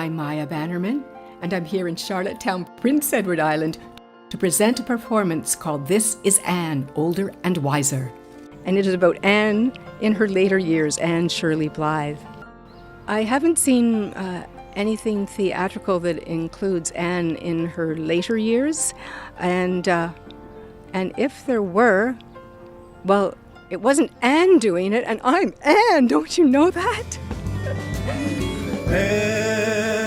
I'm Maja Bannerman, and I'm here in Charlottetown, Prince Edward Island, to present a performance called This is Anne, Older and Wiser. And it is about Anne in her later years, Anne Shirley Blythe. I haven't seen anything theatrical that includes Anne in her later years, and if there were, well, it wasn't Anne doing it, and I'm Anne, don't you know that? And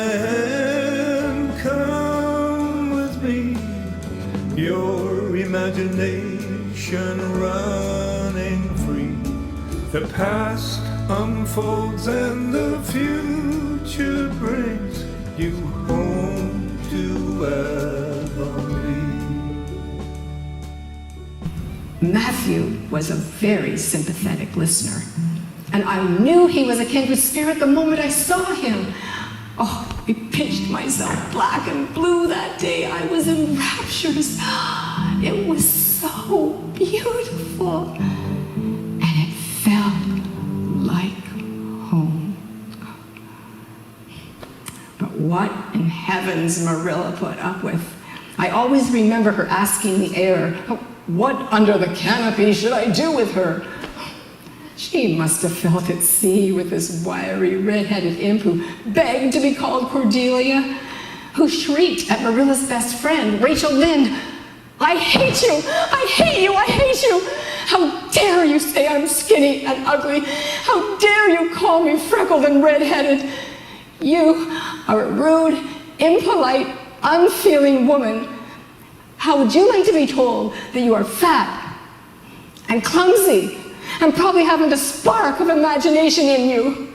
come with me, your imagination running free. The past unfolds and the future brings you home to Avonlea. Matthew was a very sympathetic listener, and I knew he was a kindred spirit the moment I saw him. Oh, I pinched myself black and blue that day. I was in raptures. It was so beautiful, and it felt like home. But what in heavens Marilla put up with? I always remember her asking the air, what under the canopy should I do with her? She must have felt at sea with this wiry, red-headed imp who begged to be called Cordelia, who shrieked at Marilla's best friend, Rachel Lynde, I hate you! I hate you! I hate you! How dare you say I'm skinny and ugly? How dare you call me freckled and red-headed? You are a rude, impolite, unfeeling woman. How would you like to be told that you are fat and clumsy and probably haven't a spark of imagination in you?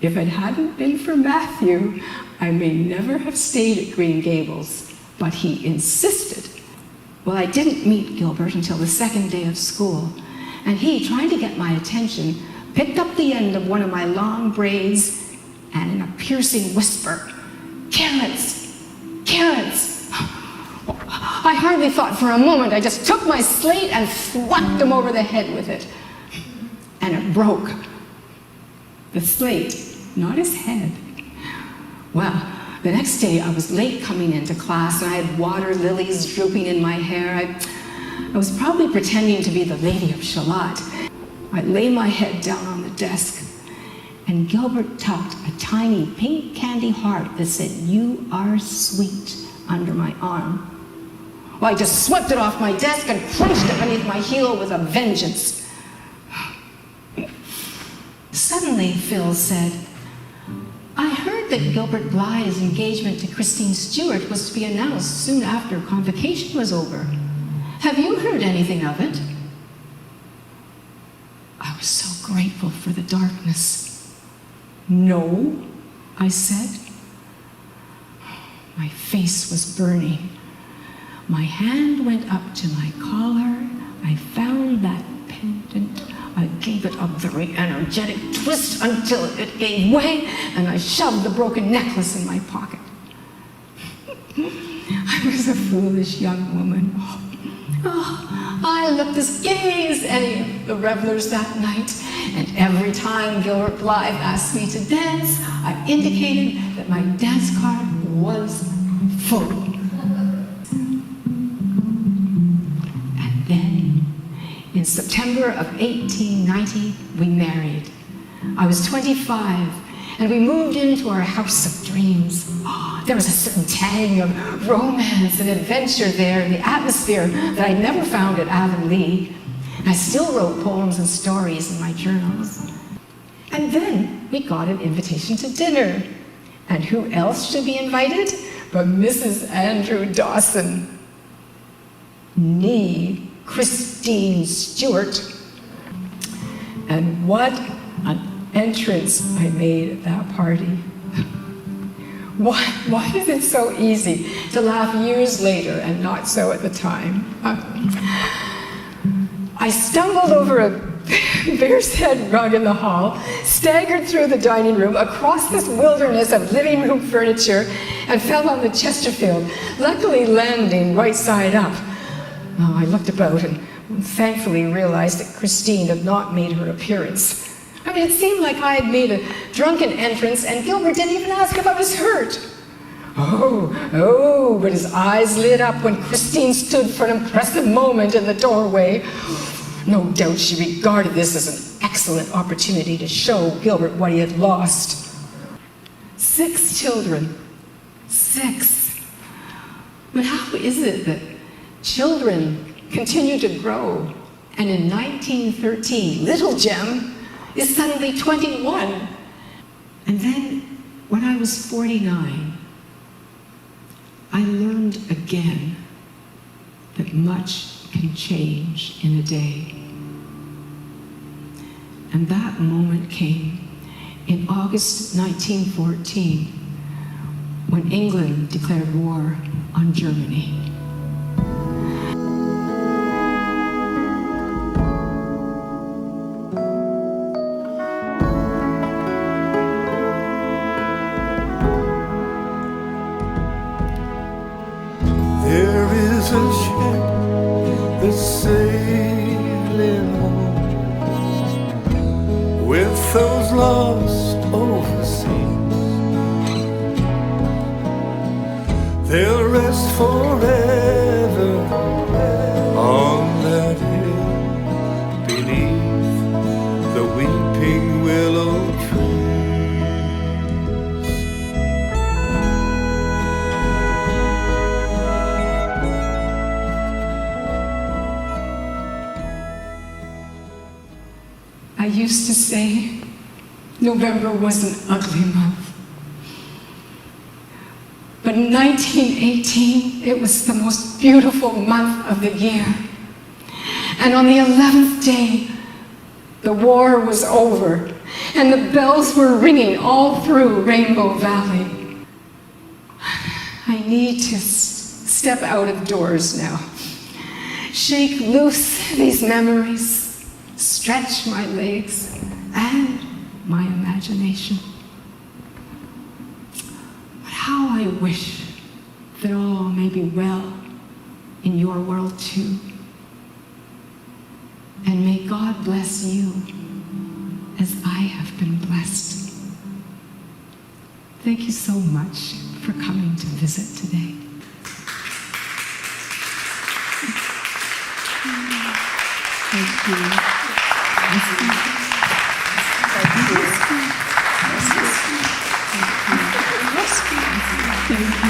If it hadn't been for Matthew, I may never have stayed at Green Gables, but he insisted. Well, I didn't meet Gilbert until the second day of school, and he, trying to get my attention, picked up the end of one of my long braids and in a piercing whisper, "Carrots! Carrots!" I hardly thought for a moment. I just took my slate and thwacked him over the head with it. And it broke. The slate, not his head. Well, the next day I was late coming into class, and I had water lilies drooping in my hair. I was probably pretending to be the Lady of Shalott. I lay my head down on the desk, and Gilbert tucked a tiny pink candy heart that said, "You are sweet," under my arm. Well, I just swept it off my desk and crunched it beneath my heel with a vengeance. Suddenly, Phil said, "I heard that Gilbert Blythe's engagement to Christine Stewart was to be announced soon after convocation was over. Have you heard anything of it?" I was so grateful for the darkness. "No," I said. My face was burning. My hand went up to my collar. I found that pendant. I gave it a very energetic twist until it gave way, and I shoved the broken necklace in my pocket. I was a foolish young woman. I looked as gay as any of the revelers that night, and every time Gilbert Blythe asked me to dance, I indicated that my dance card was full. And then, in September of 1890, we married. I was 25, and we moved into our house of dreams. There was a certain tang of romance and adventure there in the atmosphere that I never found at Avonlea. And I still wrote poems and stories in my journals. And then we got an invitation to dinner. And who else should be invited but Mrs. Andrew Dawson, nee Christine Stewart. And what an entrance I made at that party. Why is it so easy to laugh years later and not so at the time? I stumbled over a bear's head rug in the hall, staggered through the dining room, across this wilderness of living room furniture, and fell on the Chesterfield, luckily landing right side up. I looked about and thankfully realized that Christine had not made her appearance. I mean, it seemed like I had made a drunken entrance and Gilbert didn't even ask if I was hurt. Oh, but his eyes lit up when Christine stood for an impressive moment in the doorway. No doubt she regarded this as an excellent opportunity to show Gilbert what he had lost. 6 children. 6. But how is it that children continue to grow? And in 1913, little Jem is suddenly 21. And then, when I was 49, I learned again that much can change in a day. And that moment came in August 1914, when England declared war on Germany. There is a ship that's sailing home with those lost overseas. They'll rest forever on that hill beneath the weeping willow trees. I used to say November was an ugly month. But in 1918, it was the most beautiful month of the year. And on the 11th day, the war was over, and the bells were ringing all through Rainbow Valley. I need to step out of doors now, shake loose these memories, stretch my legs and my imagination. But how I wish that all may be well in your world too. And may God bless you as I have been blessed. Thank you so much for coming to visit today. Thank you. Thank you.